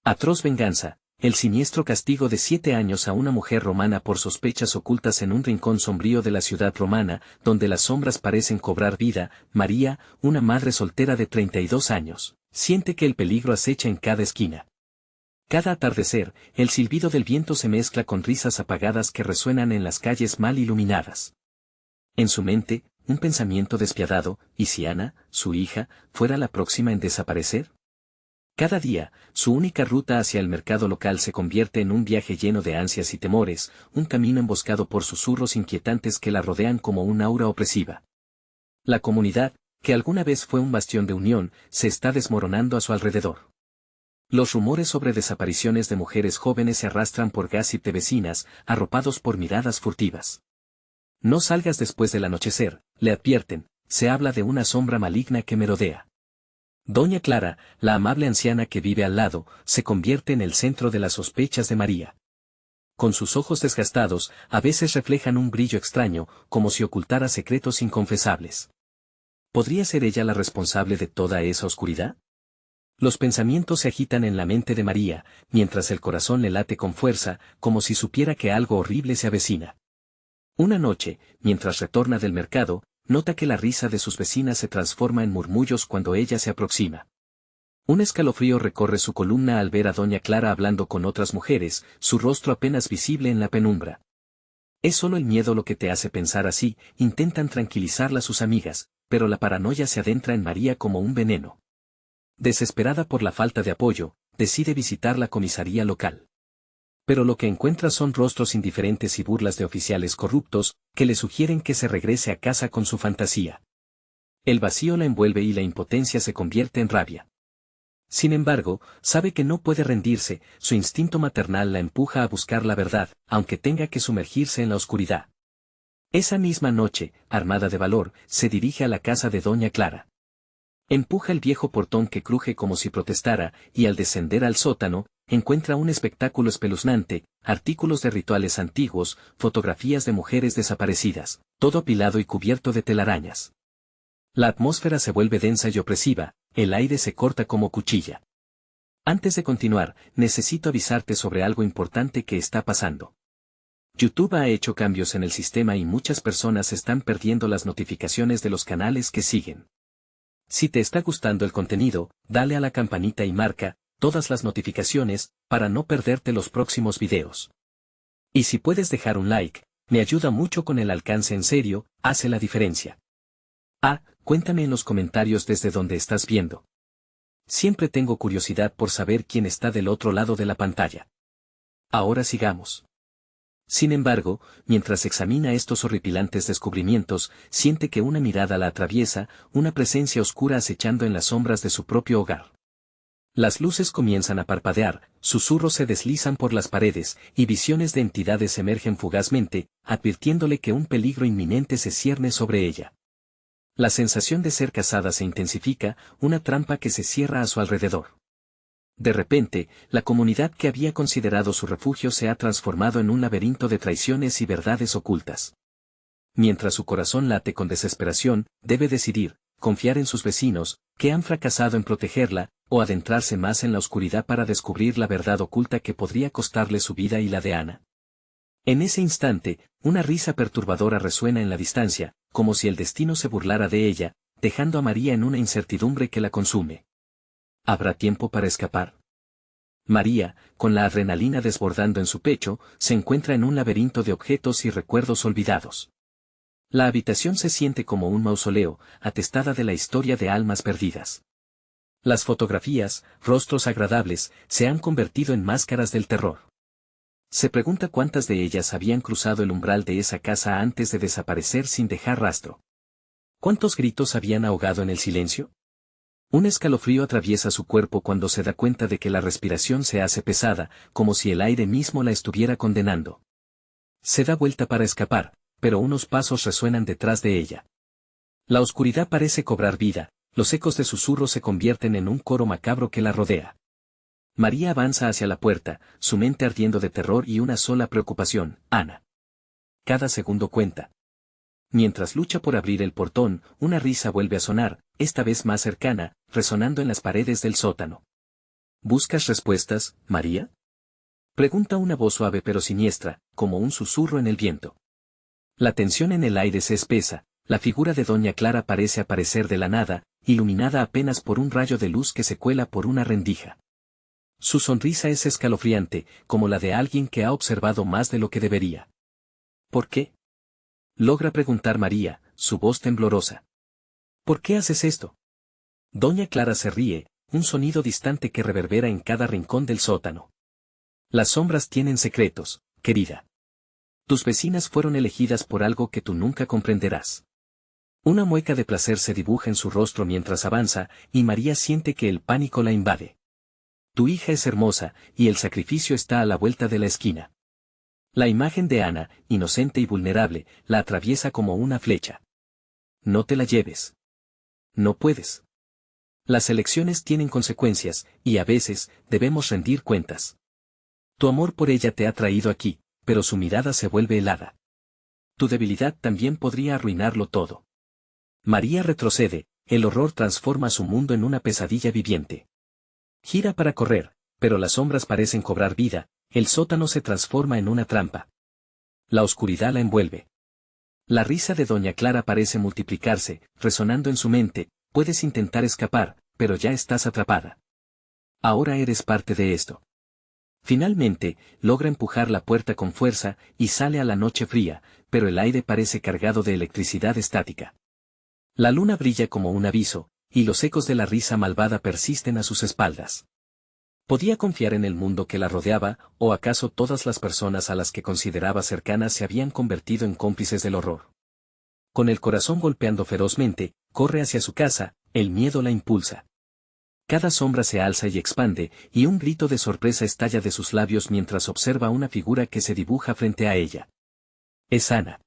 Atroz venganza, el siniestro castigo de 7 años a una mujer romana por sospechas ocultas en un rincón sombrío de la ciudad romana, donde las sombras parecen cobrar vida. María, una madre soltera de 32 años, siente que el peligro acecha en cada esquina. Cada atardecer, el silbido del viento se mezcla con risas apagadas que resuenan en las calles mal iluminadas. En su mente, un pensamiento despiadado: ¿y si Ana, su hija, fuera la próxima en desaparecer? Cada día, su única ruta hacia el mercado local se convierte en un viaje lleno de ansias y temores, un camino emboscado por susurros inquietantes que la rodean como un aura opresiva. La comunidad, que alguna vez fue un bastión de unión, se está desmoronando a su alrededor. Los rumores sobre desapariciones de mujeres jóvenes se arrastran por gossip de vecinas, arropados por miradas furtivas. No salgas después del anochecer, le advierten, se habla de una sombra maligna que merodea. Doña Clara, la amable anciana que vive al lado, se convierte en el centro de las sospechas de María. Con sus ojos desgastados, a veces reflejan un brillo extraño, como si ocultara secretos inconfesables. ¿Podría ser ella la responsable de toda esa oscuridad? Los pensamientos se agitan en la mente de María, mientras el corazón le late con fuerza, como si supiera que algo horrible se avecina. Una noche, mientras retorna del mercado, nota que la risa de sus vecinas se transforma en murmullos cuando ella se aproxima. Un escalofrío recorre su columna al ver a doña Clara hablando con otras mujeres, su rostro apenas visible en la penumbra. Es solo el miedo lo que te hace pensar así, intentan tranquilizarla sus amigas, pero la paranoia se adentra en María como un veneno. Desesperada por la falta de apoyo, decide visitar la comisaría local. Pero lo que encuentra son rostros indiferentes y burlas de oficiales corruptos, que le sugieren que se regrese a casa con su fantasía. El vacío la envuelve y la impotencia se convierte en rabia. Sin embargo, sabe que no puede rendirse, su instinto maternal la empuja a buscar la verdad, aunque tenga que sumergirse en la oscuridad. Esa misma noche, armada de valor, se dirige a la casa de doña Clara. Empuja el viejo portón que cruje como si protestara, y al descender al sótano, encuentra un espectáculo espeluznante: artículos de rituales antiguos, fotografías de mujeres desaparecidas, todo apilado y cubierto de telarañas. La atmósfera se vuelve densa y opresiva, el aire se corta como cuchilla. Antes de continuar, necesito avisarte sobre algo importante que está pasando. YouTube ha hecho cambios en el sistema y muchas personas están perdiendo las notificaciones de los canales que siguen. Si te está gustando el contenido, dale a la campanita y marca todas las notificaciones, para no perderte los próximos videos. Y si puedes dejar un like, me ayuda mucho con el alcance, en serio, hace la diferencia. Cuéntame en los comentarios desde donde estás viendo. Siempre tengo curiosidad por saber quién está del otro lado de la pantalla. Ahora sigamos. Sin embargo, mientras examina estos horripilantes descubrimientos, siente que una mirada la atraviesa, una presencia oscura acechando en las sombras de su propio hogar. Las luces comienzan a parpadear, susurros se deslizan por las paredes, y visiones de entidades emergen fugazmente, advirtiéndole que un peligro inminente se cierne sobre ella. La sensación de ser casada se intensifica, una trampa que se cierra a su alrededor. De repente, la comunidad que había considerado su refugio se ha transformado en un laberinto de traiciones y verdades ocultas. Mientras su corazón late con desesperación, debe decidir: confiar en sus vecinos, que han fracasado en protegerla, o adentrarse más en la oscuridad para descubrir la verdad oculta que podría costarle su vida y la de Ana. En ese instante, una risa perturbadora resuena en la distancia, como si el destino se burlara de ella, dejando a María en una incertidumbre que la consume. ¿Habrá tiempo para escapar? María, con la adrenalina desbordando en su pecho, se encuentra en un laberinto de objetos y recuerdos olvidados. La habitación se siente como un mausoleo, atestada de la historia de almas perdidas. Las fotografías, rostros agradables, se han convertido en máscaras del terror. Se pregunta cuántas de ellas habían cruzado el umbral de esa casa antes de desaparecer sin dejar rastro. ¿Cuántos gritos habían ahogado en el silencio? Un escalofrío atraviesa su cuerpo cuando se da cuenta de que la respiración se hace pesada, como si el aire mismo la estuviera condenando. Se da vuelta para escapar, pero unos pasos resuenan detrás de ella. La oscuridad parece cobrar vida, los ecos de susurros se convierten en un coro macabro que la rodea. María avanza hacia la puerta, su mente ardiendo de terror y una sola preocupación: Ana. Cada segundo cuenta. Mientras lucha por abrir el portón, una risa vuelve a sonar, esta vez más cercana, resonando en las paredes del sótano. ¿Buscas respuestas, María? Pregunta una voz suave pero siniestra, como un susurro en el viento. La tensión en el aire se espesa, la figura de doña Clara parece aparecer de la nada, iluminada apenas por un rayo de luz que se cuela por una rendija. Su sonrisa es escalofriante, como la de alguien que ha observado más de lo que debería. ¿Por qué? Logra preguntar María, su voz temblorosa. ¿Por qué haces esto? Doña Clara se ríe, un sonido distante que reverbera en cada rincón del sótano. Las sombras tienen secretos, querida. Tus vecinas fueron elegidas por algo que tú nunca comprenderás. Una mueca de placer se dibuja en su rostro mientras avanza, y María siente que el pánico la invade. Tu hija es hermosa, y el sacrificio está a la vuelta de la esquina. La imagen de Ana, inocente y vulnerable, la atraviesa como una flecha. No te la lleves. No puedes. Las elecciones tienen consecuencias, y a veces, debemos rendir cuentas. Tu amor por ella te ha traído aquí, pero su mirada se vuelve helada. Tu debilidad también podría arruinarlo todo. María retrocede, el horror transforma su mundo en una pesadilla viviente. Gira para correr, pero las sombras parecen cobrar vida, el sótano se transforma en una trampa. La oscuridad la envuelve. La risa de doña Clara parece multiplicarse, resonando en su mente, puedes intentar escapar, pero ya estás atrapada. Ahora eres parte de esto. Finalmente, logra empujar la puerta con fuerza, y sale a la noche fría, pero el aire parece cargado de electricidad estática. La luna brilla como un aviso, y los ecos de la risa malvada persisten a sus espaldas. ¿Podía confiar en el mundo que la rodeaba, o acaso todas las personas a las que consideraba cercanas se habían convertido en cómplices del horror? Con el corazón golpeando ferozmente, corre hacia su casa, el miedo la impulsa. Cada sombra se alza y expande, y un grito de sorpresa estalla de sus labios mientras observa una figura que se dibuja frente a ella. Es Ana.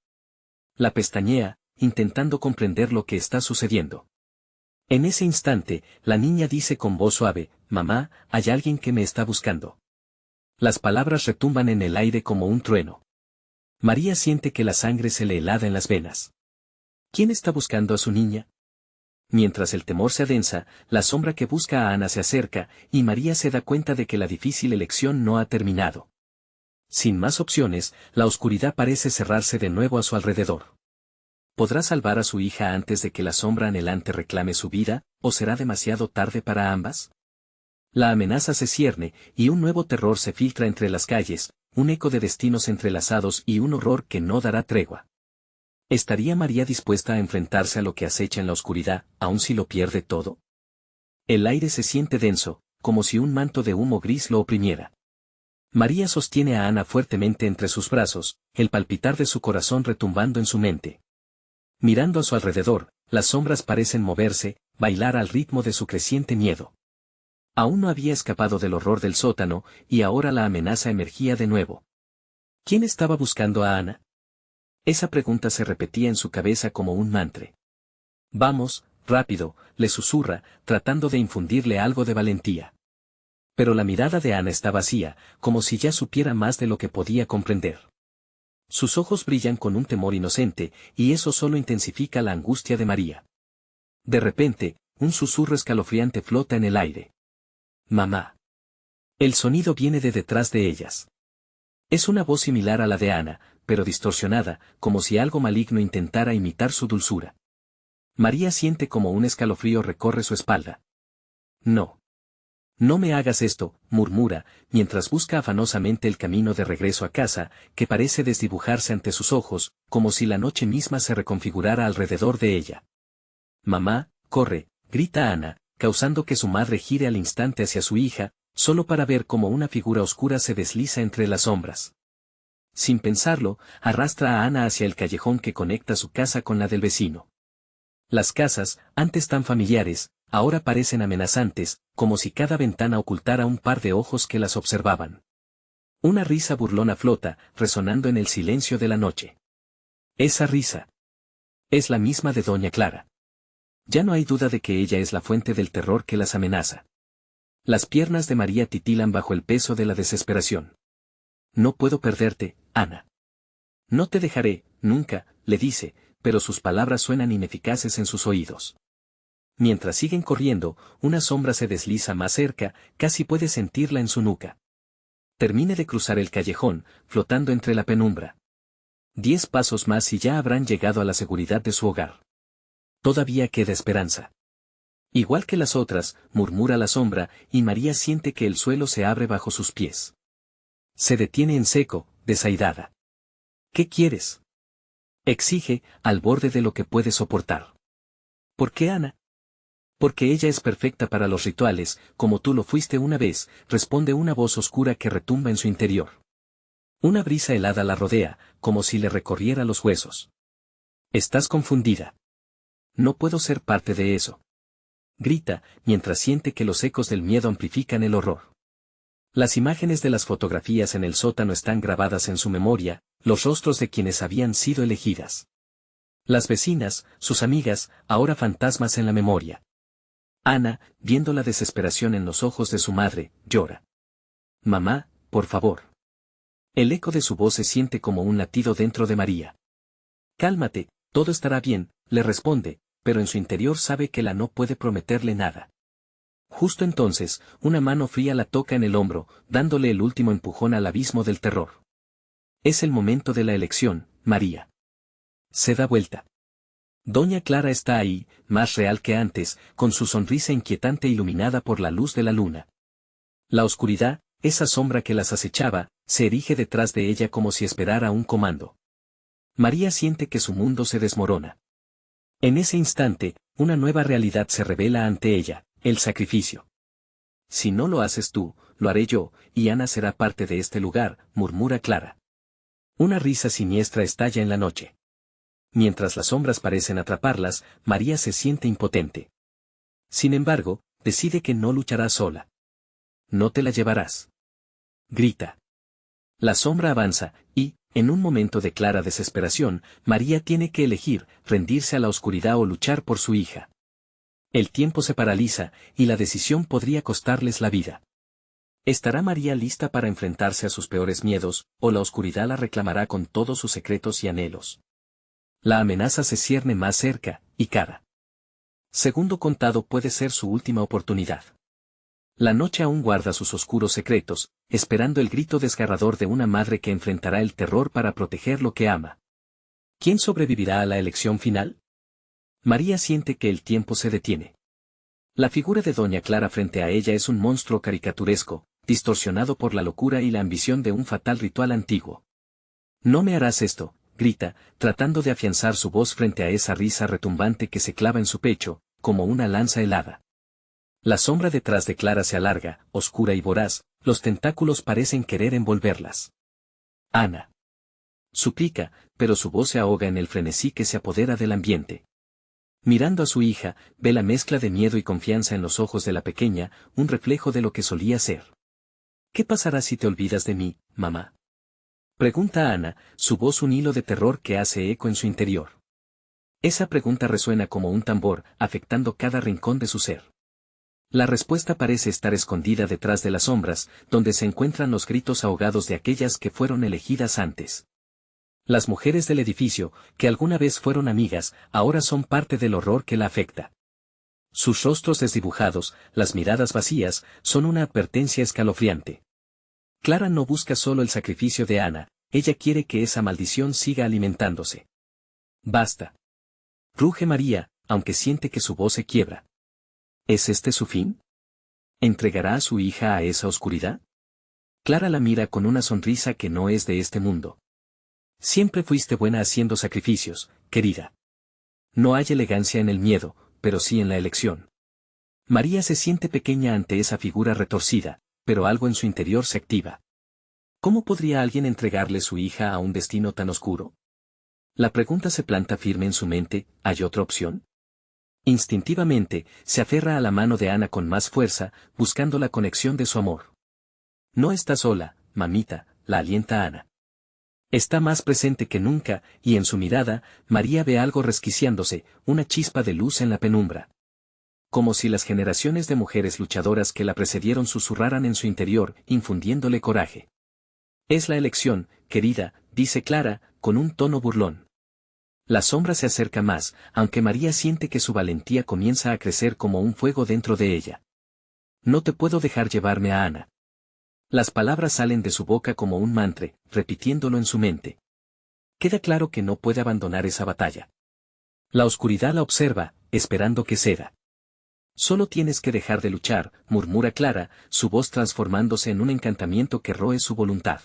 La pestañea, intentando comprender lo que está sucediendo. En ese instante, la niña dice con voz suave, «Mamá, hay alguien que me está buscando». Las palabras retumban en el aire como un trueno. María siente que la sangre se le helada en las venas. ¿Quién está buscando a su niña? Mientras el temor se adensa, la sombra que busca a Ana se acerca, y María se da cuenta de que la difícil elección no ha terminado. Sin más opciones, la oscuridad parece cerrarse de nuevo a su alrededor. ¿Podrá salvar a su hija antes de que la sombra anhelante reclame su vida, o será demasiado tarde para ambas? La amenaza se cierne, y un nuevo terror se filtra entre las calles, un eco de destinos entrelazados y un horror que no dará tregua. ¿Estaría María dispuesta a enfrentarse a lo que acecha en la oscuridad, aun si lo pierde todo? El aire se siente denso, como si un manto de humo gris lo oprimiera. María sostiene a Ana fuertemente entre sus brazos, el palpitar de su corazón retumbando en su mente. Mirando a su alrededor, las sombras parecen moverse, bailar al ritmo de su creciente miedo. Aún no había escapado del horror del sótano, y ahora la amenaza emergía de nuevo. ¿Quién estaba buscando a Ana? Esa pregunta se repetía en su cabeza como un mantra. Vamos, rápido, le susurra, tratando de infundirle algo de valentía. Pero la mirada de Ana está vacía, como si ya supiera más de lo que podía comprender. Sus ojos brillan con un temor inocente, y eso solo intensifica la angustia de María. De repente, un susurro escalofriante flota en el aire. «Mamá». El sonido viene de detrás de ellas. Es una voz similar a la de Ana, pero distorsionada, como si algo maligno intentara imitar su dulzura. María siente como un escalofrío recorre su espalda. «No. No me hagas esto», murmura, mientras busca afanosamente el camino de regreso a casa, que parece desdibujarse ante sus ojos, como si la noche misma se reconfigurara alrededor de ella. «Mamá, corre», grita Ana, causando que su madre gire al instante hacia su hija, solo para ver cómo una figura oscura se desliza entre las sombras. Sin pensarlo, arrastra a Ana hacia el callejón que conecta su casa con la del vecino. Las casas, antes tan familiares, ahora parecen amenazantes, como si cada ventana ocultara un par de ojos que las observaban. Una risa burlona flota, resonando en el silencio de la noche. Esa risa es la misma de doña Clara. Ya no hay duda de que ella es la fuente del terror que las amenaza. Las piernas de María titilan bajo el peso de la desesperación. «No puedo perderte, Ana. No te dejaré, nunca», le dice, pero sus palabras suenan ineficaces en sus oídos. Mientras siguen corriendo, una sombra se desliza más cerca, casi puede sentirla en su nuca. Termine de cruzar el callejón, flotando entre la penumbra. 10 pasos más y ya habrán llegado a la seguridad de su hogar. Todavía queda esperanza. Igual que las otras, murmura la sombra, y María siente que el suelo se abre bajo sus pies. Se detiene en seco, desairada. ¿Qué quieres? Exige, al borde de lo que puede soportar. ¿Por qué, Ana? Porque ella es perfecta para los rituales, como tú lo fuiste una vez, responde una voz oscura que retumba en su interior. Una brisa helada la rodea, como si le recorriera los huesos. Estás confundida. No puedo ser parte de eso. Grita, mientras siente que los ecos del miedo amplifican el horror. Las imágenes de las fotografías en el sótano están grabadas en su memoria, los rostros de quienes habían sido elegidas. Las vecinas, sus amigas, ahora fantasmas en la memoria. Ana, viendo la desesperación en los ojos de su madre, llora. Mamá, por favor. El eco de su voz se siente como un latido dentro de María. Cálmate, todo estará bien, le responde, pero en su interior sabe que la no puede prometerle nada. Justo entonces, una mano fría la toca en el hombro, dándole el último empujón al abismo del terror. Es el momento de la elección, María. Se da vuelta. Doña Clara está ahí, más real que antes, con su sonrisa inquietante iluminada por la luz de la luna. La oscuridad, esa sombra que las acechaba, se erige detrás de ella como si esperara un comando. María siente que su mundo se desmorona. En ese instante, una nueva realidad se revela ante ella, el sacrificio. Si no lo haces tú, lo haré yo, y Ana será parte de este lugar, murmura Clara. Una risa siniestra estalla en la noche. Mientras las sombras parecen atraparlas, María se siente impotente. Sin embargo, decide que no luchará sola. No te la llevarás. Grita. La sombra avanza, y, en un momento de clara desesperación, María tiene que elegir, rendirse a la oscuridad o luchar por su hija. El tiempo se paraliza, y la decisión podría costarles la vida. ¿Estará María lista para enfrentarse a sus peores miedos, o la oscuridad la reclamará con todos sus secretos y anhelos? La amenaza se cierne más cerca, y cada segundo contado puede ser su última oportunidad. La noche aún guarda sus oscuros secretos, esperando el grito desgarrador de una madre que enfrentará el terror para proteger lo que ama. ¿Quién sobrevivirá a la elección final? María siente que el tiempo se detiene. La figura de Doña Clara frente a ella es un monstruo caricaturesco, distorsionado por la locura y la ambición de un fatal ritual antiguo. No me harás esto, grita, tratando de afianzar su voz frente a esa risa retumbante que se clava en su pecho, como una lanza helada. La sombra detrás de Clara se alarga, oscura y voraz, los tentáculos parecen querer envolverlas. Ana. Suplica, pero su voz se ahoga en el frenesí que se apodera del ambiente. Mirando a su hija, ve la mezcla de miedo y confianza en los ojos de la pequeña, un reflejo de lo que solía ser. ¿Qué pasará si te olvidas de mí, mamá? Pregunta Ana, su voz un hilo de terror que hace eco en su interior. Esa pregunta resuena como un tambor, afectando cada rincón de su ser. La respuesta parece estar escondida detrás de las sombras, donde se encuentran los gritos ahogados de aquellas que fueron elegidas antes. Las mujeres del edificio, que alguna vez fueron amigas, ahora son parte del horror que la afecta. Sus rostros desdibujados, las miradas vacías, son una advertencia escalofriante. Clara no busca solo el sacrificio de Ana, ella quiere que esa maldición siga alimentándose. Basta. Ruge María, aunque siente que su voz se quiebra. ¿Es este su fin? ¿Entregará a su hija a esa oscuridad? Clara la mira con una sonrisa que no es de este mundo. Siempre fuiste buena haciendo sacrificios, querida. No hay elegancia en el miedo, pero sí en la elección. María se siente pequeña ante esa figura retorcida, pero algo en su interior se activa. ¿Cómo podría alguien entregarle su hija a un destino tan oscuro? La pregunta se planta firme en su mente, ¿hay otra opción? Instintivamente, se aferra a la mano de Ana con más fuerza, buscando la conexión de su amor. No está sola, mamita, la alienta Ana. Está más presente que nunca, y en su mirada, María ve algo resquiciándose, una chispa de luz en la penumbra. Como si las generaciones de mujeres luchadoras que la precedieron susurraran en su interior, infundiéndole coraje. Es la elección, querida, dice Clara, con un tono burlón. La sombra se acerca más, aunque María siente que su valentía comienza a crecer como un fuego dentro de ella. No te puedo dejar llevarme a Ana. Las palabras salen de su boca como un mantra, repitiéndolo en su mente. Queda claro que no puede abandonar esa batalla. La oscuridad la observa, esperando que ceda. Solo tienes que dejar de luchar, murmura Clara, su voz transformándose en un encantamiento que roe su voluntad.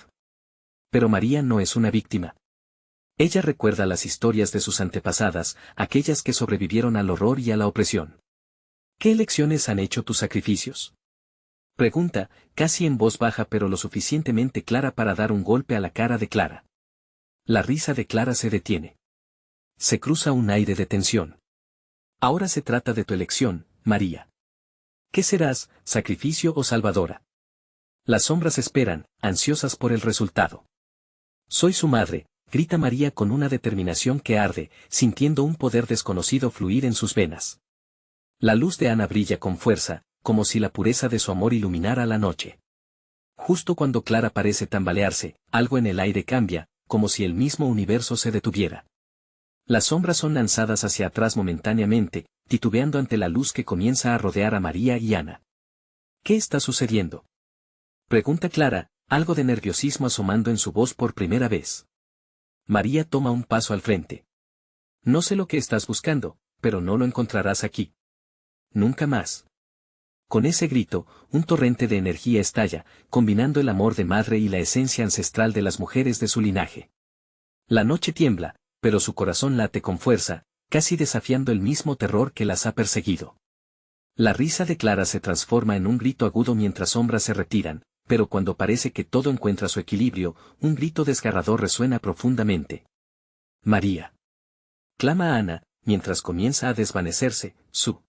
Pero María no es una víctima. Ella recuerda las historias de sus antepasadas, aquellas que sobrevivieron al horror y a la opresión. ¿Qué elecciones han hecho tus sacrificios? Pregunta, casi en voz baja pero lo suficientemente clara para dar un golpe a la cara de Clara. La risa de Clara se detiene. Se cruza un aire de tensión. Ahora se trata de tu elección, María. ¿Qué serás, sacrificio o salvadora? Las sombras esperan, ansiosas por el resultado. Soy su madre, grita María con una determinación que arde, sintiendo un poder desconocido fluir en sus venas. La luz de Ana brilla con fuerza, como si la pureza de su amor iluminara la noche. Justo cuando Clara parece tambalearse, algo en el aire cambia, como si el mismo universo se detuviera. Las sombras son lanzadas hacia atrás momentáneamente, titubeando ante la luz que comienza a rodear a María y Ana. ¿Qué está sucediendo? Pregunta Clara, algo de nerviosismo asomando en su voz por primera vez. María toma un paso al frente. No sé lo que estás buscando, pero no lo encontrarás aquí. Nunca más. Con ese grito, un torrente de energía estalla, combinando el amor de madre y la esencia ancestral de las mujeres de su linaje. La noche tiembla, pero su corazón late con fuerza, casi desafiando el mismo terror que las ha perseguido. La risa de Clara se transforma en un grito agudo mientras sombras se retiran, pero cuando parece que todo encuentra su equilibrio, un grito desgarrador resuena profundamente. María. Clama Ana, mientras comienza a desvanecerse, su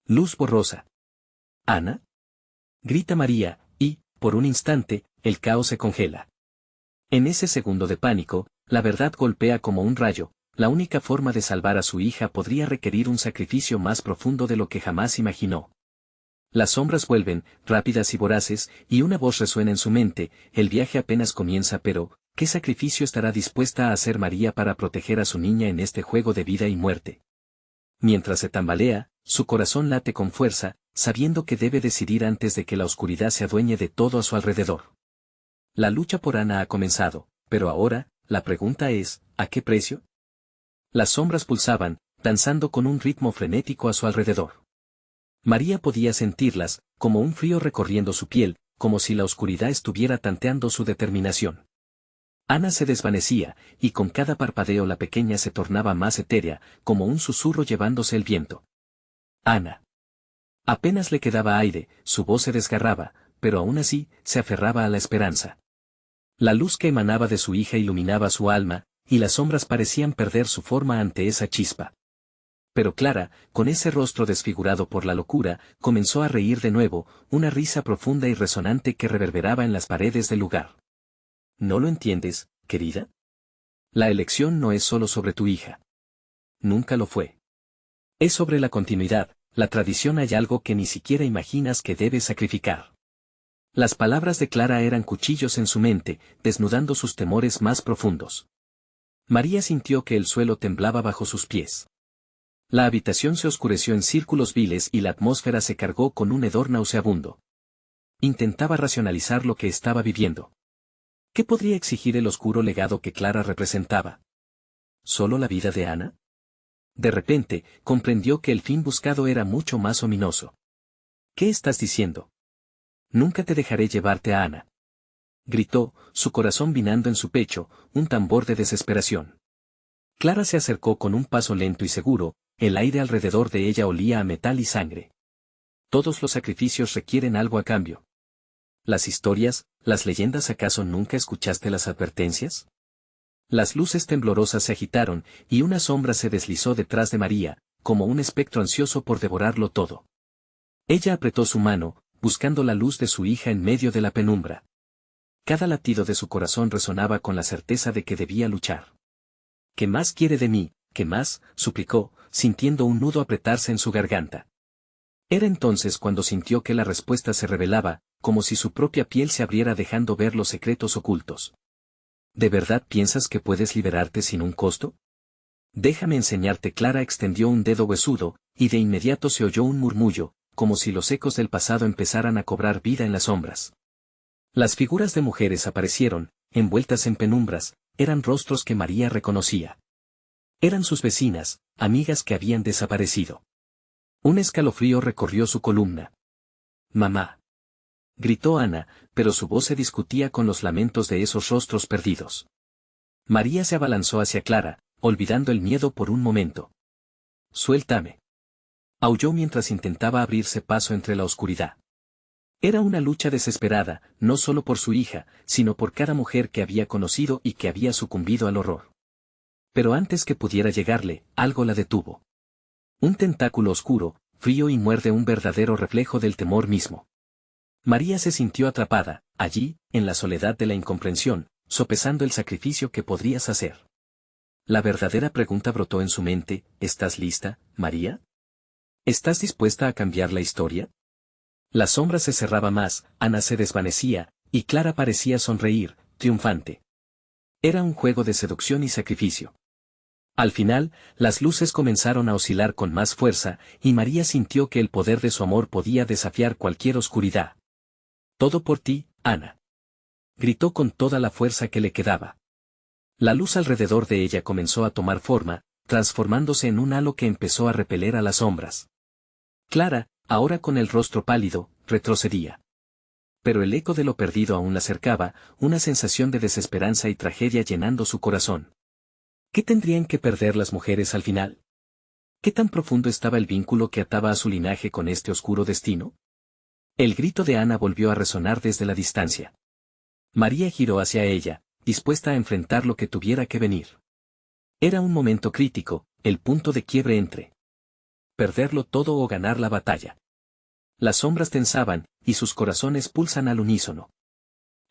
luz borrosa. ¿Ana? Grita María, y, por un instante, el caos se congela. En ese segundo de pánico, la verdad golpea como un rayo, la única forma de salvar a su hija podría requerir un sacrificio más profundo de lo que jamás imaginó. Las sombras vuelven, rápidas y voraces, y una voz resuena en su mente, el viaje apenas comienza pero, ¿qué sacrificio estará dispuesta a hacer María para proteger a su niña en este juego de vida y muerte? Mientras se tambalea, su corazón late con fuerza, sabiendo que debe decidir antes de que la oscuridad se adueñe de todo a su alrededor. La lucha por Ana ha comenzado, pero ahora, la pregunta es, ¿a qué precio? Las sombras pulsaban, danzando con un ritmo frenético a su alrededor. María podía sentirlas, como un frío recorriendo su piel, como si la oscuridad estuviera tanteando su determinación. Ana se desvanecía, y con cada parpadeo la pequeña se tornaba más etérea, como un susurro llevándose el viento. Ana. Apenas le quedaba aire, su voz se desgarraba, pero aún así, se aferraba a la esperanza. La luz que emanaba de su hija iluminaba su alma, y las sombras parecían perder su forma ante esa chispa. Pero Clara, con ese rostro desfigurado por la locura, comenzó a reír de nuevo, una risa profunda y resonante que reverberaba en las paredes del lugar. ¿No lo entiendes, querida? La elección no es solo sobre tu hija. Nunca lo fue. Es sobre la continuidad, la tradición. Hay algo que ni siquiera imaginas que debes sacrificar. Las palabras de Clara eran cuchillos en su mente, desnudando sus temores más profundos. María sintió que el suelo temblaba bajo sus pies. La habitación se oscureció en círculos viles y la atmósfera se cargó con un hedor nauseabundo. Intentaba racionalizar lo que estaba viviendo. ¿Qué podría exigir el oscuro legado que Clara representaba? ¿Solo la vida de Ana? De repente, comprendió que el fin buscado era mucho más ominoso. ¿Qué estás diciendo? Nunca te dejaré llevarte a Ana. Gritó, su corazón vinando en su pecho, un tambor de desesperación. Clara se acercó con un paso lento y seguro, el aire alrededor de ella olía a metal y sangre. Todos los sacrificios requieren algo a cambio. ¿Las historias, las leyendas acaso nunca escuchaste las advertencias? Las luces temblorosas se agitaron, y una sombra se deslizó detrás de María, como un espectro ansioso por devorarlo todo. Ella apretó su mano, buscando la luz de su hija en medio de la penumbra. Cada latido de su corazón resonaba con la certeza de que debía luchar. ¿Qué más quiere de mí? ¿Qué más? Suplicó, sintiendo un nudo apretarse en su garganta. Era entonces cuando sintió que la respuesta se revelaba, como si su propia piel se abriera dejando ver los secretos ocultos. ¿De verdad piensas que puedes liberarte sin un costo? Déjame enseñarte. Clara extendió un dedo huesudo, y de inmediato se oyó un murmullo, como si los ecos del pasado empezaran a cobrar vida en las sombras. Las figuras de mujeres aparecieron, envueltas en penumbras, eran rostros que María reconocía. Eran sus vecinas, amigas que habían desaparecido. Un escalofrío recorrió su columna. «Mamá», gritó Ana, pero su voz se discutía con los lamentos de esos rostros perdidos. María se abalanzó hacia Clara, olvidando el miedo por un momento. «Suéltame», aulló mientras intentaba abrirse paso entre la oscuridad. Era una lucha desesperada, no solo por su hija, sino por cada mujer que había conocido y que había sucumbido al horror. Pero antes que pudiera llegarle, algo la detuvo. Un tentáculo oscuro, frío y muerde, un verdadero reflejo del temor mismo. María se sintió atrapada, allí, en la soledad de la incomprensión, sopesando el sacrificio que podrías hacer. La verdadera pregunta brotó en su mente: ¿estás lista, María? ¿Estás dispuesta a cambiar la historia? La sombra se cerraba más, Ana se desvanecía, y Clara parecía sonreír, triunfante. Era un juego de seducción y sacrificio. Al final, las luces comenzaron a oscilar con más fuerza, y María sintió que el poder de su amor podía desafiar cualquier oscuridad. «Todo por ti, Ana», gritó con toda la fuerza que le quedaba. La luz alrededor de ella comenzó a tomar forma, transformándose en un halo que empezó a repeler a las sombras. Clara, ahora con el rostro pálido, retrocedía. Pero el eco de lo perdido aún la acercaba, una sensación de desesperanza y tragedia llenando su corazón. ¿Qué tendrían que perder las mujeres al final? ¿Qué tan profundo estaba el vínculo que ataba a su linaje con este oscuro destino? El grito de Ana volvió a resonar desde la distancia. María giró hacia ella, dispuesta a enfrentar lo que tuviera que venir. Era un momento crítico, el punto de quiebre entre perderlo todo o ganar la batalla. Las sombras tensaban, y sus corazones pulsan al unísono.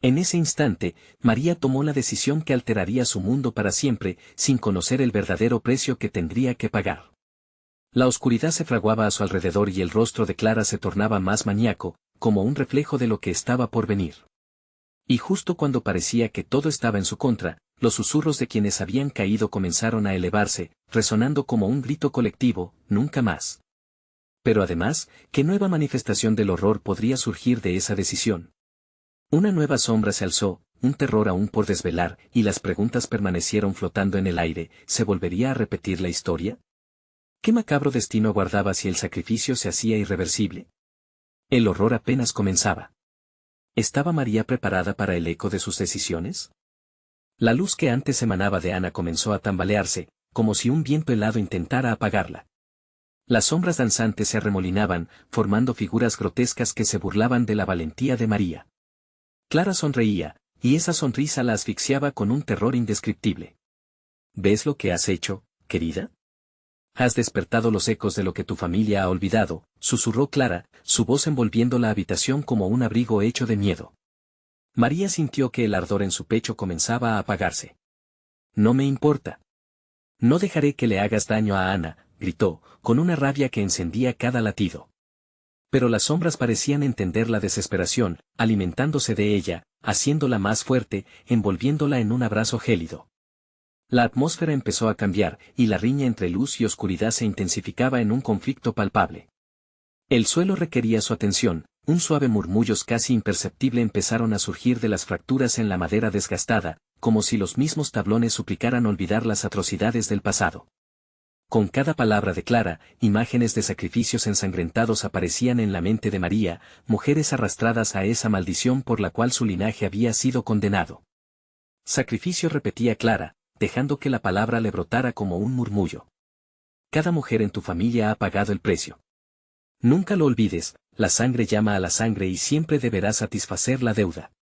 En ese instante, María tomó la decisión que alteraría su mundo para siempre, sin conocer el verdadero precio que tendría que pagar. La oscuridad se fraguaba a su alrededor y el rostro de Clara se tornaba más maníaco, como un reflejo de lo que estaba por venir. Y justo cuando parecía que todo estaba en su contra, los susurros de quienes habían caído comenzaron a elevarse, resonando como un grito colectivo: «nunca más». Pero además, ¿qué nueva manifestación del horror podría surgir de esa decisión? Una nueva sombra se alzó, un terror aún por desvelar, y las preguntas permanecieron flotando en el aire: ¿se volvería a repetir la historia? ¿Qué macabro destino aguardaba si el sacrificio se hacía irreversible? El horror apenas comenzaba. ¿Estaba María preparada para el eco de sus decisiones? La luz que antes emanaba de Ana comenzó a tambalearse, como si un viento helado intentara apagarla. Las sombras danzantes se arremolinaban, formando figuras grotescas que se burlaban de la valentía de María. Clara sonreía, y esa sonrisa la asfixiaba con un terror indescriptible. ¿Ves lo que has hecho, querida? Has despertado los ecos de lo que tu familia ha olvidado, susurró Clara, su voz envolviendo la habitación como un abrigo hecho de miedo. María sintió que el ardor en su pecho comenzaba a apagarse. «No me importa. No dejaré que le hagas daño a Ana», gritó, con una rabia que encendía cada latido. Pero las sombras parecían entender la desesperación, alimentándose de ella, haciéndola más fuerte, envolviéndola en un abrazo gélido. La atmósfera empezó a cambiar, y la riña entre luz y oscuridad se intensificaba en un conflicto palpable. El suelo requería su atención, un suave murmullos casi imperceptible empezaron a surgir de las fracturas en la madera desgastada, como si los mismos tablones suplicaran olvidar las atrocidades del pasado. Con cada palabra de Clara, imágenes de sacrificios ensangrentados aparecían en la mente de María, mujeres arrastradas a esa maldición por la cual su linaje había sido condenado. Sacrificio, repetía Clara, dejando que la palabra le brotara como un murmullo. Cada mujer en tu familia ha pagado el precio. Nunca lo olvides, la sangre llama a la sangre y siempre deberá satisfacer la deuda.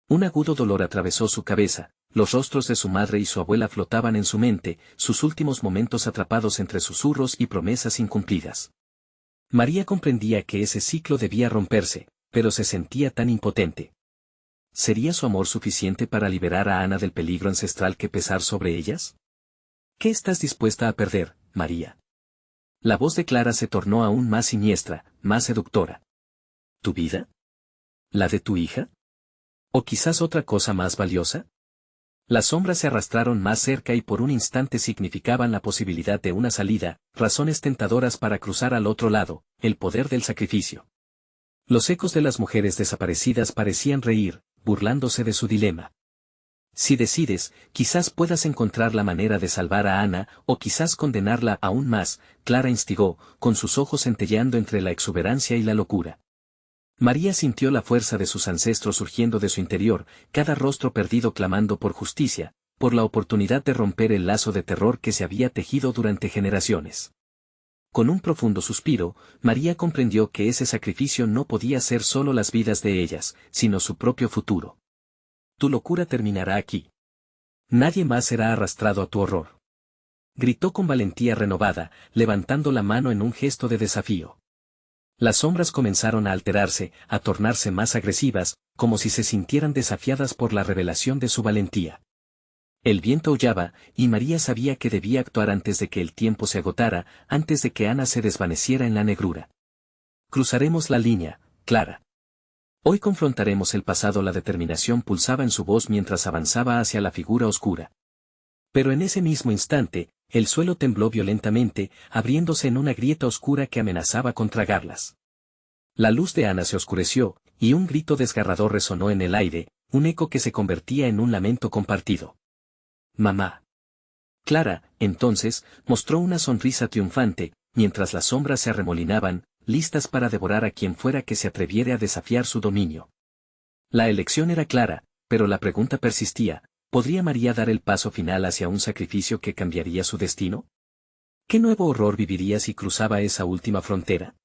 Un agudo dolor atravesó su cabeza, los rostros de su madre y su abuela flotaban en su mente, sus últimos momentos atrapados entre susurros y promesas incumplidas. María comprendía que ese ciclo debía romperse, pero se sentía tan impotente. ¿Sería su amor suficiente para liberar a Ana del peligro ancestral que pesar sobre ellas? ¿Qué estás dispuesta a perder, María? La voz de Clara se tornó aún más siniestra, más seductora. ¿Tu vida? ¿La de tu hija? ¿O quizás otra cosa más valiosa? Las sombras se arrastraron más cerca y por un instante significaban la posibilidad de una salida, razones tentadoras para cruzar al otro lado, el poder del sacrificio. Los ecos de las mujeres desaparecidas parecían reír, burlándose de su dilema. Si decides, quizás puedas encontrar la manera de salvar a Ana, o quizás condenarla aún más, Clara instigó, con sus ojos centelleando entre la exuberancia y la locura. María sintió la fuerza de sus ancestros surgiendo de su interior, cada rostro perdido clamando por justicia, por la oportunidad de romper el lazo de terror que se había tejido durante generaciones. Con un profundo suspiro, María comprendió que ese sacrificio no podía ser solo las vidas de ellas, sino su propio futuro. Tu locura terminará aquí. Nadie más será arrastrado a tu horror. Gritó con valentía renovada, levantando la mano en un gesto de desafío. Las sombras comenzaron a alterarse, a tornarse más agresivas, como si se sintieran desafiadas por la revelación de su valentía. El viento aullaba, y María sabía que debía actuar antes de que el tiempo se agotara, antes de que Ana se desvaneciera en la negrura. Cruzaremos la línea, Clara. Hoy confrontaremos el pasado. La determinación pulsaba en su voz mientras avanzaba hacia la figura oscura. Pero en ese mismo instante, el suelo tembló violentamente, abriéndose en una grieta oscura que amenazaba con tragarlas. La luz de Ana se oscureció, y un grito desgarrador resonó en el aire, un eco que se convertía en un lamento compartido. «Mamá». Clara, entonces, mostró una sonrisa triunfante, mientras las sombras se arremolinaban, listas para devorar a quien fuera que se atreviera a desafiar su dominio. La elección era clara, pero la pregunta persistía. ¿Podría María dar el paso final hacia un sacrificio que cambiaría su destino? ¿Qué nuevo horror viviría si cruzaba esa última frontera?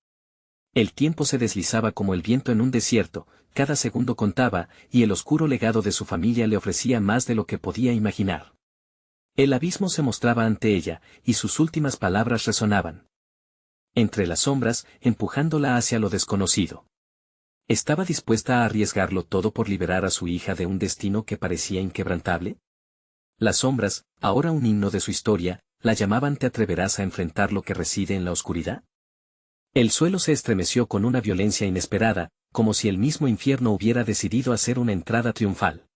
El tiempo se deslizaba como el viento en un desierto, cada segundo contaba, y el oscuro legado de su familia le ofrecía más de lo que podía imaginar. El abismo se mostraba ante ella, y sus últimas palabras resonaban. Entre las sombras, empujándola hacia lo desconocido. ¿Estaba dispuesta a arriesgarlo todo por liberar a su hija de un destino que parecía inquebrantable? Las sombras, ahora un himno de su historia, la llamaban. ¿Te atreverás a enfrentar lo que reside en la oscuridad? El suelo se estremeció con una violencia inesperada, como si el mismo infierno hubiera decidido hacer una entrada triunfal.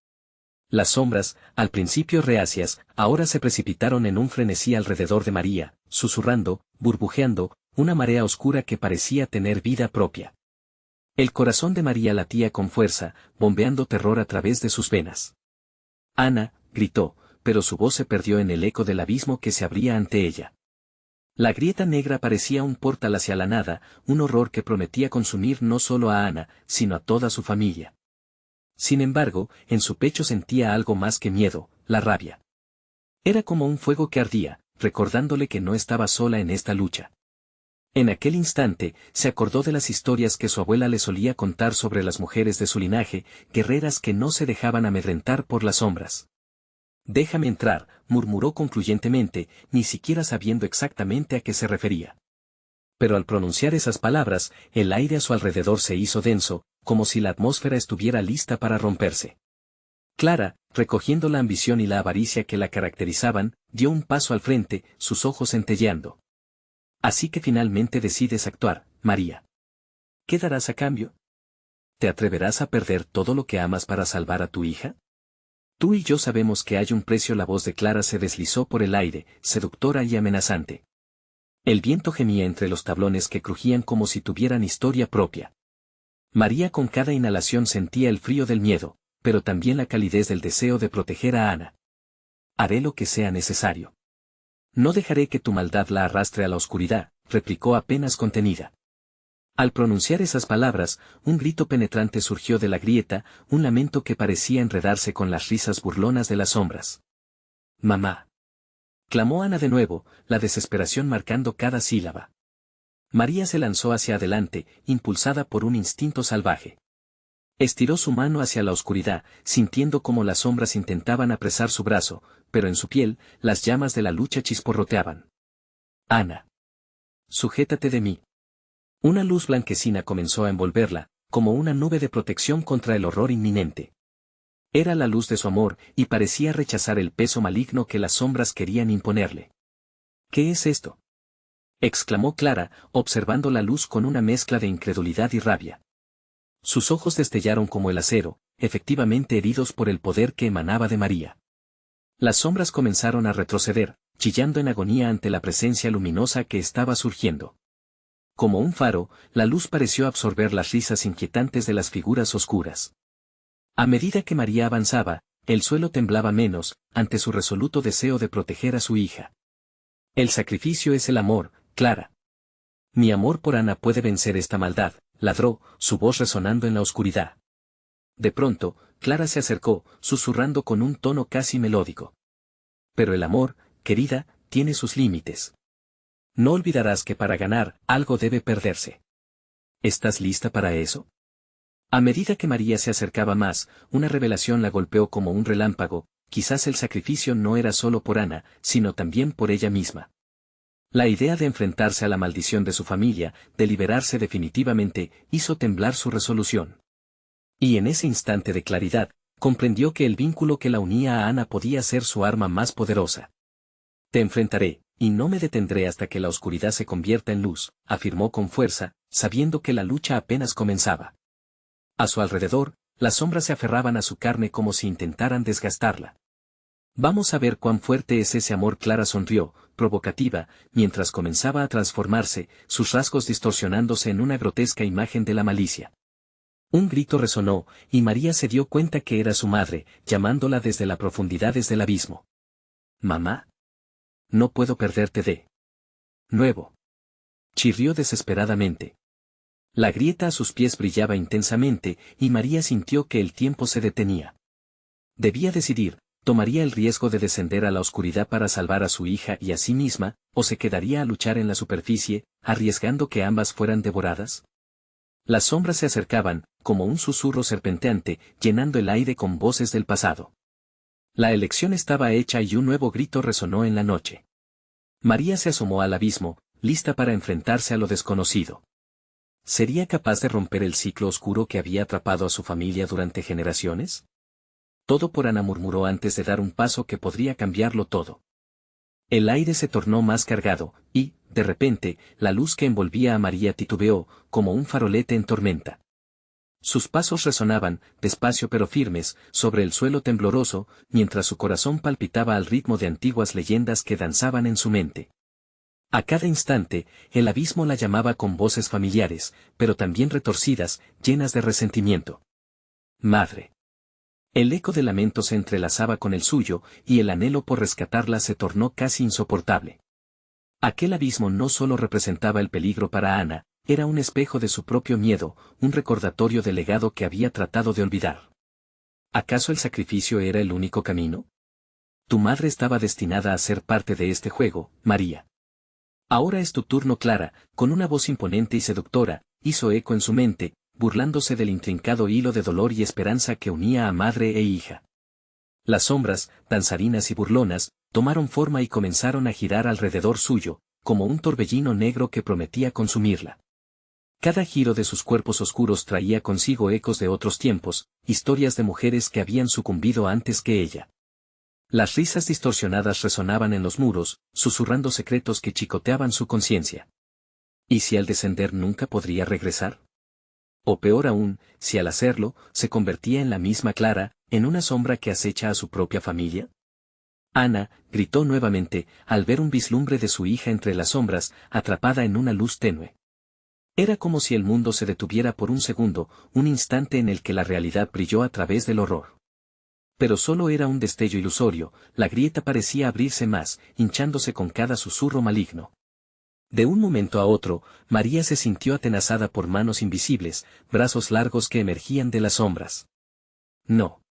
Las sombras, al principio reacias, ahora se precipitaron en un frenesí alrededor de María, susurrando, burbujeando, una marea oscura que parecía tener vida propia. El corazón de María latía con fuerza, bombeando terror a través de sus venas. «Ana», gritó, pero su voz se perdió en el eco del abismo que se abría ante ella. La grieta negra parecía un portal hacia la nada, un horror que prometía consumir no solo a Ana, sino a toda su familia. Sin embargo, en su pecho sentía algo más que miedo, la rabia. Era como un fuego que ardía, recordándole que no estaba sola en esta lucha. En aquel instante, se acordó de las historias que su abuela le solía contar sobre las mujeres de su linaje, guerreras que no se dejaban amedrentar por las sombras. «Déjame entrar», murmuró concluyentemente, ni siquiera sabiendo exactamente a qué se refería. Pero al pronunciar esas palabras, el aire a su alrededor se hizo denso, como si la atmósfera estuviera lista para romperse. Clara, recogiendo la ambición y la avaricia que la caracterizaban, dio un paso al frente, sus ojos centelleando. «Así que finalmente decides actuar, María. ¿Qué darás a cambio? ¿Te atreverás a perder todo lo que amas para salvar a tu hija? Tú y yo sabemos que hay un precio». La voz de Clara se deslizó por el aire, seductora y amenazante. El viento gemía entre los tablones que crujían como si tuvieran historia propia. María con cada inhalación sentía el frío del miedo, pero también la calidez del deseo de proteger a Ana. «Haré lo que sea necesario. No dejaré que tu maldad la arrastre a la oscuridad», replicó apenas contenida. Al pronunciar esas palabras, un grito penetrante surgió de la grieta, un lamento que parecía enredarse con las risas burlonas de las sombras. «Mamá», clamó Ana de nuevo, la desesperación marcando cada sílaba. María se lanzó hacia adelante, impulsada por un instinto salvaje. Estiró su mano hacia la oscuridad, sintiendo cómo las sombras intentaban apresar su brazo, pero en su piel, las llamas de la lucha chisporroteaban. «Ana. Sujétate de mí». Una luz blanquecina comenzó a envolverla, como una nube de protección contra el horror inminente. Era la luz de su amor, y parecía rechazar el peso maligno que las sombras querían imponerle. «¿Qué es esto?», exclamó Clara, observando la luz con una mezcla de incredulidad y rabia. Sus ojos destellaron como el acero, efectivamente heridos por el poder que emanaba de María. Las sombras comenzaron a retroceder, chillando en agonía ante la presencia luminosa que estaba surgiendo. Como un faro, la luz pareció absorber las risas inquietantes de las figuras oscuras. A medida que María avanzaba, el suelo temblaba menos, ante su resoluto deseo de proteger a su hija. El sacrificio es el amor, Clara. Mi amor por Ana puede vencer esta maldad, ladró, su voz resonando en la oscuridad. De pronto, Clara se acercó, susurrando con un tono casi melódico. Pero el amor, querida, tiene sus límites. No olvidarás que para ganar, algo debe perderse. ¿Estás lista para eso? A medida que María se acercaba más, una revelación la golpeó como un relámpago, quizás el sacrificio no era solo por Ana, sino también por ella misma. La idea de enfrentarse a la maldición de su familia, de liberarse definitivamente, hizo temblar su resolución. Y en ese instante de claridad, comprendió que el vínculo que la unía a Ana podía ser su arma más poderosa. Te enfrentaré, y no me detendré hasta que la oscuridad se convierta en luz, afirmó con fuerza, sabiendo que la lucha apenas comenzaba. A su alrededor, las sombras se aferraban a su carne como si intentaran desgastarla. Vamos a ver cuán fuerte es ese amor. Clara sonrió, provocativa, mientras comenzaba a transformarse, sus rasgos distorsionándose en una grotesca imagen de la malicia. Un grito resonó, y María se dio cuenta que era su madre, llamándola desde las profundidades del abismo. «Mamá. No puedo perderte de nuevo». Chirrió desesperadamente. La grieta a sus pies brillaba intensamente, y María sintió que el tiempo se detenía. Debía decidir, ¿tomaría el riesgo de descender a la oscuridad para salvar a su hija y a sí misma, o se quedaría a luchar en la superficie, arriesgando que ambas fueran devoradas? Las sombras se acercaban, como un susurro serpenteante, llenando el aire con voces del pasado. La elección estaba hecha y un nuevo grito resonó en la noche. María se asomó al abismo, lista para enfrentarse a lo desconocido. ¿Sería capaz de romper el ciclo oscuro que había atrapado a su familia durante generaciones? Todo por Ana, murmuró antes de dar un paso que podría cambiarlo todo. El aire se tornó más cargado, y, de repente, la luz que envolvía a María titubeó, como un farolete en tormenta. Sus pasos resonaban, despacio pero firmes, sobre el suelo tembloroso, mientras su corazón palpitaba al ritmo de antiguas leyendas que danzaban en su mente. A cada instante, el abismo la llamaba con voces familiares, pero también retorcidas, llenas de resentimiento. Madre. El eco de lamento se entrelazaba con el suyo, y el anhelo por rescatarla se tornó casi insoportable. Aquel abismo no solo representaba el peligro para Ana, era un espejo de su propio miedo, un recordatorio del legado que había tratado de olvidar. ¿Acaso el sacrificio era el único camino? Tu madre estaba destinada a ser parte de este juego, María. Ahora es tu turno. Clara, con una voz imponente y seductora, hizo eco en su mente, burlándose del intrincado hilo de dolor y esperanza que unía a madre e hija. Las sombras, danzarinas y burlonas, tomaron forma y comenzaron a girar alrededor suyo, como un torbellino negro que prometía consumirla. Cada giro de sus cuerpos oscuros traía consigo ecos de otros tiempos, historias de mujeres que habían sucumbido antes que ella. Las risas distorsionadas resonaban en los muros, susurrando secretos que chicoteaban su conciencia. ¿Y si al descender nunca podría regresar? O peor aún, si al hacerlo, se convertía en la misma Clara, en una sombra que acecha a su propia familia. Ana, gritó nuevamente, al ver un vislumbre de su hija entre las sombras, atrapada en una luz tenue. Era como si el mundo se detuviera por un segundo, un instante en el que la realidad brilló a través del horror. Pero solo era un destello ilusorio, la grieta parecía abrirse más, hinchándose con cada susurro maligno. De un momento a otro, María se sintió atenazada por manos invisibles, brazos largos que emergían de las sombras. No.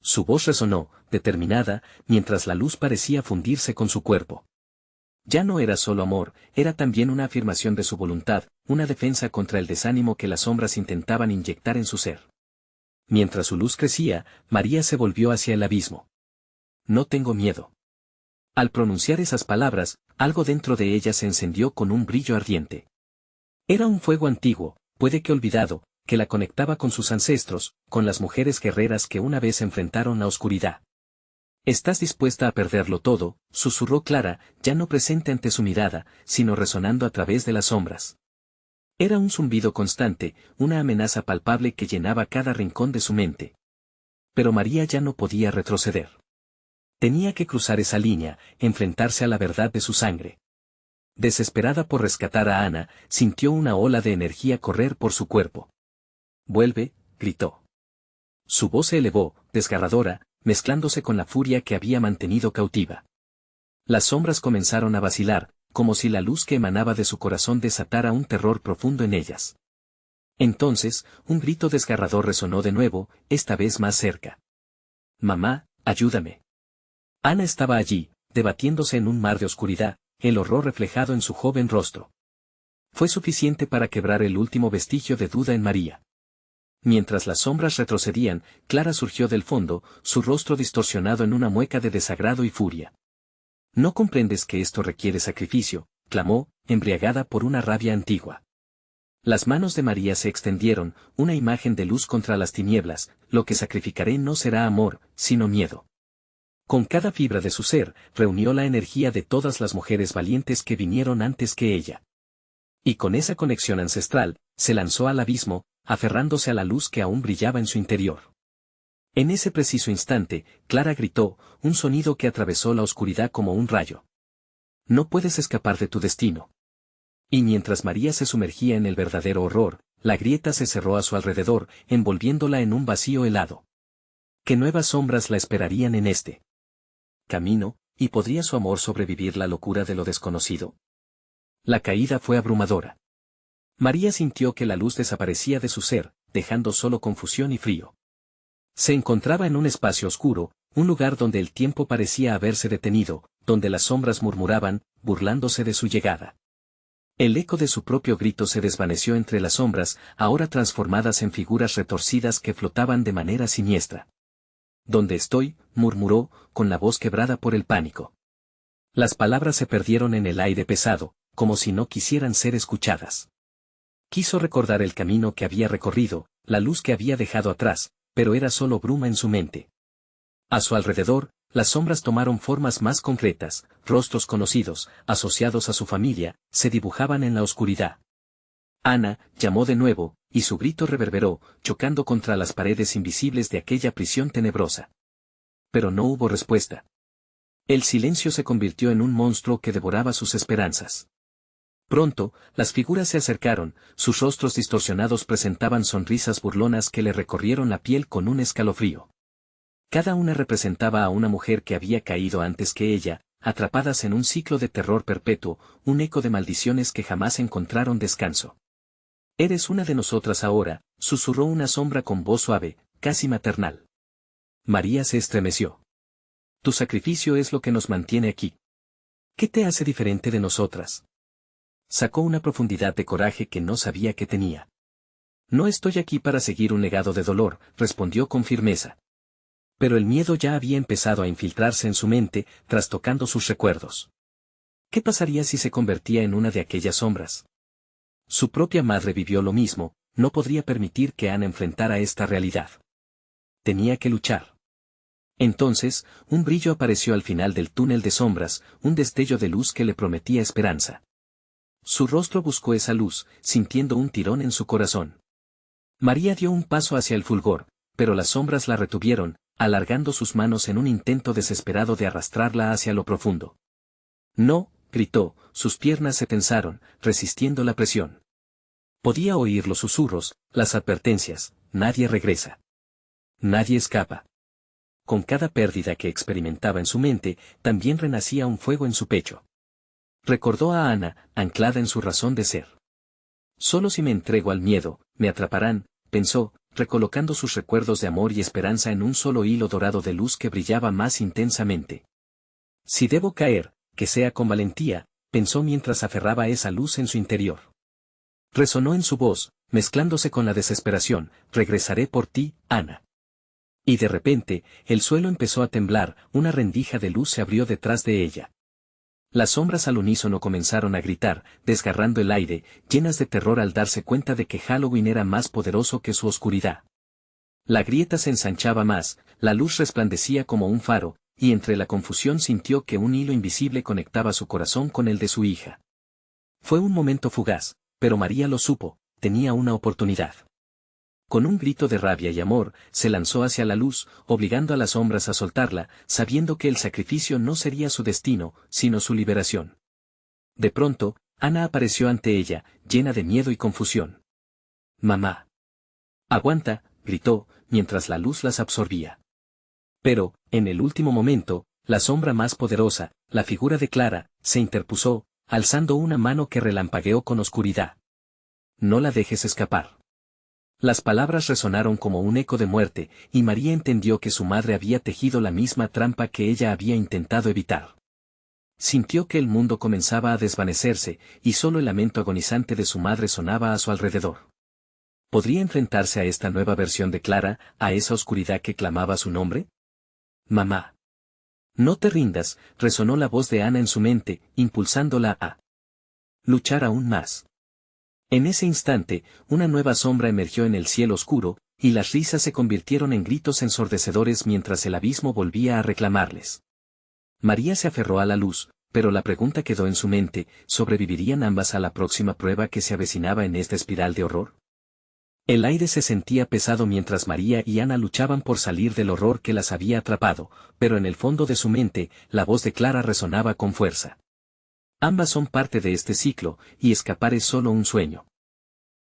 Su voz resonó, determinada, mientras la luz parecía fundirse con su cuerpo. Ya no era solo amor, era también una afirmación de su voluntad, una defensa contra el desánimo que las sombras intentaban inyectar en su ser. Mientras su luz crecía, María se volvió hacia el abismo. No tengo miedo. Al pronunciar esas palabras, algo dentro de ella se encendió con un brillo ardiente. Era un fuego antiguo, puede que olvidado, que la conectaba con sus ancestros, con las mujeres guerreras que una vez enfrentaron la oscuridad. ¿Estás dispuesta a perderlo todo?, susurró Clara, ya no presente ante su mirada, sino resonando a través de las sombras. Era un zumbido constante, una amenaza palpable que llenaba cada rincón de su mente. Pero María ya no podía retroceder. Tenía que cruzar esa línea, enfrentarse a la verdad de su sangre. Desesperada por rescatar a Ana, sintió una ola de energía correr por su cuerpo. «Vuelve», gritó. Su voz se elevó, desgarradora, mezclándose con la furia que había mantenido cautiva. Las sombras comenzaron a vacilar, como si la luz que emanaba de su corazón desatara un terror profundo en ellas. Entonces, un grito desgarrador resonó de nuevo, esta vez más cerca. «Mamá, ayúdame». Ana estaba allí, debatiéndose en un mar de oscuridad, el horror reflejado en su joven rostro. Fue suficiente para quebrar el último vestigio de duda en María. Mientras las sombras retrocedían, Clara surgió del fondo, su rostro distorsionado en una mueca de desagrado y furia. «¿No comprendes que esto requiere sacrificio?», clamó, embriagada por una rabia antigua. Las manos de María se extendieron, una imagen de luz contra las tinieblas. «Lo que sacrificaré no será amor, sino miedo». Con cada fibra de su ser, reunió la energía de todas las mujeres valientes que vinieron antes que ella. Y con esa conexión ancestral, se lanzó al abismo, aferrándose a la luz que aún brillaba en su interior. En ese preciso instante, Clara gritó, un sonido que atravesó la oscuridad como un rayo. «No puedes escapar de tu destino». Y mientras María se sumergía en el verdadero horror, la grieta se cerró a su alrededor, envolviéndola en un vacío helado. ¿Qué nuevas sombras la esperarían en este camino, y podría su amor sobrevivir la locura de lo desconocido? La caída fue abrumadora. María sintió que la luz desaparecía de su ser, dejando solo confusión y frío. Se encontraba en un espacio oscuro, un lugar donde el tiempo parecía haberse detenido, donde las sombras murmuraban, burlándose de su llegada. El eco de su propio grito se desvaneció entre las sombras, ahora transformadas en figuras retorcidas que flotaban de manera siniestra. «¿Dónde estoy?», murmuró, con la voz quebrada por el pánico. Las palabras se perdieron en el aire pesado, como si no quisieran ser escuchadas. Quiso recordar el camino que había recorrido, la luz que había dejado atrás, pero era solo bruma en su mente. A su alrededor, las sombras tomaron formas más concretas, rostros conocidos, asociados a su familia, se dibujaban en la oscuridad. Ana, llamó de nuevo, y su grito reverberó, chocando contra las paredes invisibles de aquella prisión tenebrosa. Pero no hubo respuesta. El silencio se convirtió en un monstruo que devoraba sus esperanzas. Pronto, las figuras se acercaron, sus rostros distorsionados presentaban sonrisas burlonas que le recorrieron la piel con un escalofrío. Cada una representaba a una mujer que había caído antes que ella, atrapadas en un ciclo de terror perpetuo, un eco de maldiciones que jamás encontraron descanso. «Eres una de nosotras ahora», susurró una sombra con voz suave, casi maternal. María se estremeció. «Tu sacrificio es lo que nos mantiene aquí. ¿Qué te hace diferente de nosotras?». Sacó una profundidad de coraje que no sabía que tenía. «No estoy aquí para seguir un legado de dolor», respondió con firmeza. Pero el miedo ya había empezado a infiltrarse en su mente, trastocando sus recuerdos. ¿Qué pasaría si se convertía en una de aquellas sombras? Su propia madre vivió lo mismo, no podría permitir que Ana enfrentara esta realidad. Tenía que luchar. Entonces, un brillo apareció al final del túnel de sombras, un destello de luz que le prometía esperanza. Su rostro buscó esa luz, sintiendo un tirón en su corazón. María dio un paso hacia el fulgor, pero las sombras la retuvieron, alargando sus manos en un intento desesperado de arrastrarla hacia lo profundo. «No», gritó, sus piernas se tensaron, resistiendo la presión. Podía oír los susurros, las advertencias: «Nadie regresa. Nadie escapa». Con cada pérdida que experimentaba en su mente, también renacía un fuego en su pecho. Recordó a Ana, anclada en su razón de ser. «Solo si me entrego al miedo, me atraparán», pensó, recolocando sus recuerdos de amor y esperanza en un solo hilo dorado de luz que brillaba más intensamente. «Si debo caer, que sea con valentía», pensó mientras aferraba esa luz en su interior. Resonó en su voz, mezclándose con la desesperación: «Regresaré por ti, Ana». Y de repente, el suelo empezó a temblar, una rendija de luz se abrió detrás de ella. Las sombras al unísono comenzaron a gritar, desgarrando el aire, llenas de terror al darse cuenta de que Halloween era más poderoso que su oscuridad. La grieta se ensanchaba más, la luz resplandecía como un faro, y entre la confusión sintió que un hilo invisible conectaba su corazón con el de su hija. Fue un momento fugaz, pero María lo supo, tenía una oportunidad. Con un grito de rabia y amor, se lanzó hacia la luz, obligando a las sombras a soltarla, sabiendo que el sacrificio no sería su destino, sino su liberación. De pronto, Ana apareció ante ella, llena de miedo y confusión. «Mamá. Aguanta», gritó, mientras la luz las absorbía. Pero, en el último momento, la sombra más poderosa, la figura de Clara, se interpuso, alzando una mano que relampagueó con oscuridad. «No la dejes escapar». Las palabras resonaron como un eco de muerte, y María entendió que su madre había tejido la misma trampa que ella había intentado evitar. Sintió que el mundo comenzaba a desvanecerse, y solo el lamento agonizante de su madre sonaba a su alrededor. ¿Podría enfrentarse a esta nueva versión de Clara, a esa oscuridad que clamaba su nombre? «Mamá. No te rindas», resonó la voz de Ana en su mente, impulsándola a luchar aún más. En ese instante, una nueva sombra emergió en el cielo oscuro, y las risas se convirtieron en gritos ensordecedores mientras el abismo volvía a reclamarles. María se aferró a la luz, pero la pregunta quedó en su mente: ¿sobrevivirían ambas a la próxima prueba que se avecinaba en esta espiral de horror? El aire se sentía pesado mientras María y Ana luchaban por salir del horror que las había atrapado, pero en el fondo de su mente, la voz de Clara resonaba con fuerza. Ambas son parte de este ciclo, y escapar es solo un sueño.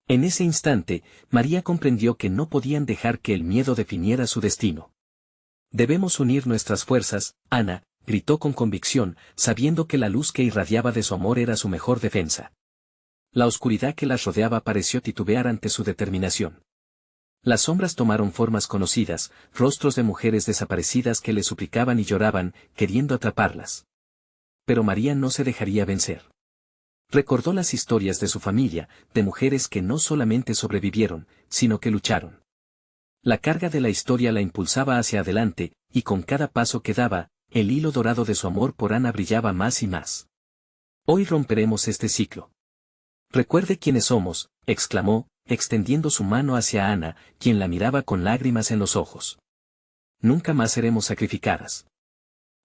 En ese instante, María comprendió que no podían dejar que el miedo definiera su destino. «Debemos unir nuestras fuerzas», Ana, gritó con convicción, sabiendo que la luz que irradiaba de su amor era su mejor defensa. La oscuridad que las rodeaba pareció titubear ante su determinación. Las sombras tomaron formas conocidas, rostros de mujeres desaparecidas que le suplicaban y lloraban, queriendo atraparlas. Pero María no se dejaría vencer. Recordó las historias de su familia, de mujeres que no solamente sobrevivieron, sino que lucharon. La carga de la historia la impulsaba hacia adelante, y con cada paso que daba, el hilo dorado de su amor por Ana brillaba más y más. «Hoy romperemos este ciclo. Recuerde quiénes somos», exclamó, extendiendo su mano hacia Ana, quien la miraba con lágrimas en los ojos. «Nunca más seremos sacrificadas».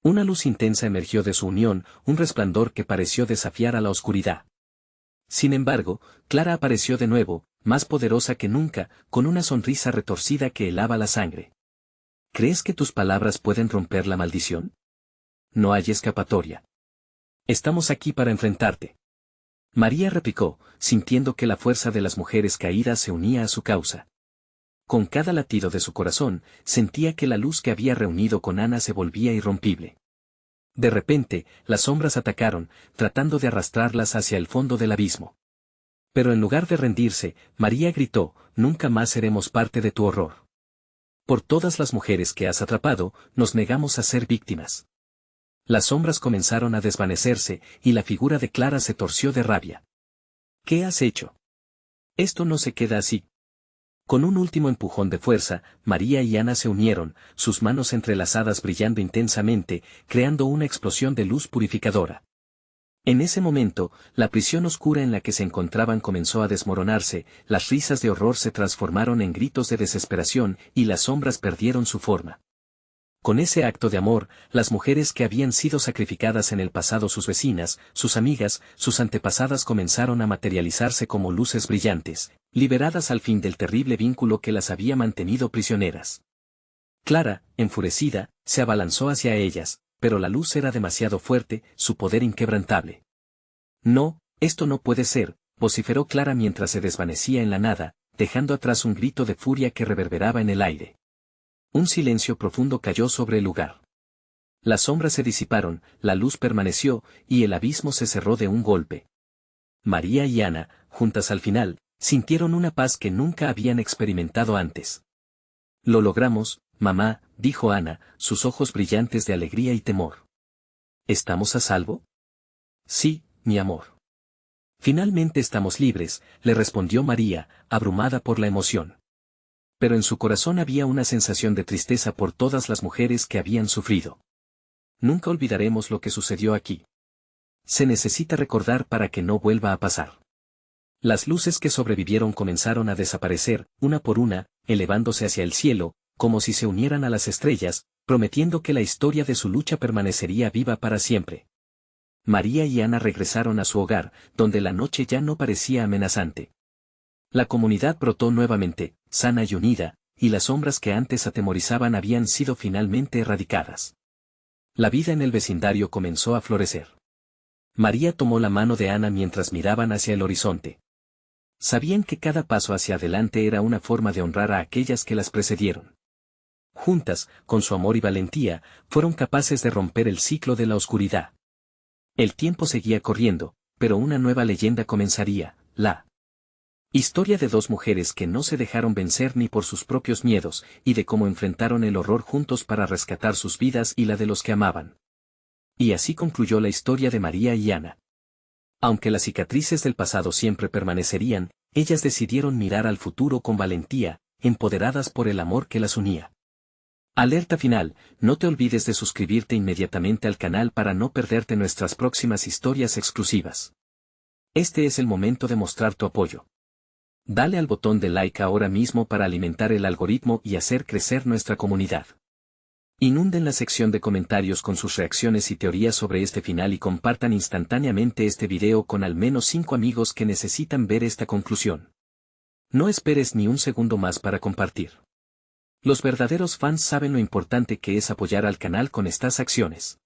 Una luz intensa emergió de su unión, un resplandor que pareció desafiar a la oscuridad. Sin embargo, Clara apareció de nuevo, más poderosa que nunca, con una sonrisa retorcida que helaba la sangre. «¿Crees que tus palabras pueden romper la maldición? No hay escapatoria. Estamos aquí para enfrentarte». María replicó, sintiendo que la fuerza de las mujeres caídas se unía a su causa. Con cada latido de su corazón, sentía que la luz que había reunido con Ana se volvía irrompible. De repente, las sombras atacaron, tratando de arrastrarlas hacia el fondo del abismo. Pero en lugar de rendirse, María gritó: «Nunca más seremos parte de tu horror. Por todas las mujeres que has atrapado, nos negamos a ser víctimas». Las sombras comenzaron a desvanecerse, y la figura de Clara se torció de rabia. «¿Qué has hecho? Esto no se queda así». Con un último empujón de fuerza, María y Ana se unieron, sus manos entrelazadas brillando intensamente, creando una explosión de luz purificadora. En ese momento, la prisión oscura en la que se encontraban comenzó a desmoronarse, las risas de horror se transformaron en gritos de desesperación, y las sombras perdieron su forma. Con ese acto de amor, las mujeres que habían sido sacrificadas en el pasado, sus vecinas, sus amigas, sus antepasadas, comenzaron a materializarse como luces brillantes, liberadas al fin del terrible vínculo que las había mantenido prisioneras. Clara, enfurecida, se abalanzó hacia ellas, pero la luz era demasiado fuerte, su poder inquebrantable. «No, esto no puede ser», vociferó Clara mientras se desvanecía en la nada, dejando atrás un grito de furia que reverberaba en el aire. Un silencio profundo cayó sobre el lugar. Las sombras se disiparon, la luz permaneció, y el abismo se cerró de un golpe. María y Ana, juntas al final, sintieron una paz que nunca habían experimentado antes. «Lo logramos, mamá», dijo Ana, sus ojos brillantes de alegría y temor. «¿Estamos a salvo?» «Sí, mi amor». «Finalmente estamos libres», le respondió María, abrumada por la emoción. Pero en su corazón había una sensación de tristeza por todas las mujeres que habían sufrido. «Nunca olvidaremos lo que sucedió aquí. Se necesita recordar para que no vuelva a pasar». Las luces que sobrevivieron comenzaron a desaparecer, una por una, elevándose hacia el cielo, como si se unieran a las estrellas, prometiendo que la historia de su lucha permanecería viva para siempre. María y Ana regresaron a su hogar, donde la noche ya no parecía amenazante. La comunidad brotó nuevamente, sana y unida, y las sombras que antes atemorizaban habían sido finalmente erradicadas. La vida en el vecindario comenzó a florecer. María tomó la mano de Ana mientras miraban hacia el horizonte. Sabían que cada paso hacia adelante era una forma de honrar a aquellas que las precedieron. Juntas, con su amor y valentía, fueron capaces de romper el ciclo de la oscuridad. El tiempo seguía corriendo, pero una nueva leyenda comenzaría, la historia de dos mujeres que no se dejaron vencer ni por sus propios miedos, y de cómo enfrentaron el horror juntos para rescatar sus vidas y la de los que amaban. Y así concluyó la historia de María y Ana. Aunque las cicatrices del pasado siempre permanecerían, ellas decidieron mirar al futuro con valentía, empoderadas por el amor que las unía. Alerta final, no te olvides de suscribirte inmediatamente al canal para no perderte nuestras próximas historias exclusivas. Este es el momento de mostrar tu apoyo. Dale al botón de like ahora mismo para alimentar el algoritmo y hacer crecer nuestra comunidad. Inunden la sección de comentarios con sus reacciones y teorías sobre este final y compartan instantáneamente este video con al menos 5 amigos que necesitan ver esta conclusión. No esperes ni un segundo más para compartir. Los verdaderos fans saben lo importante que es apoyar al canal con estas acciones.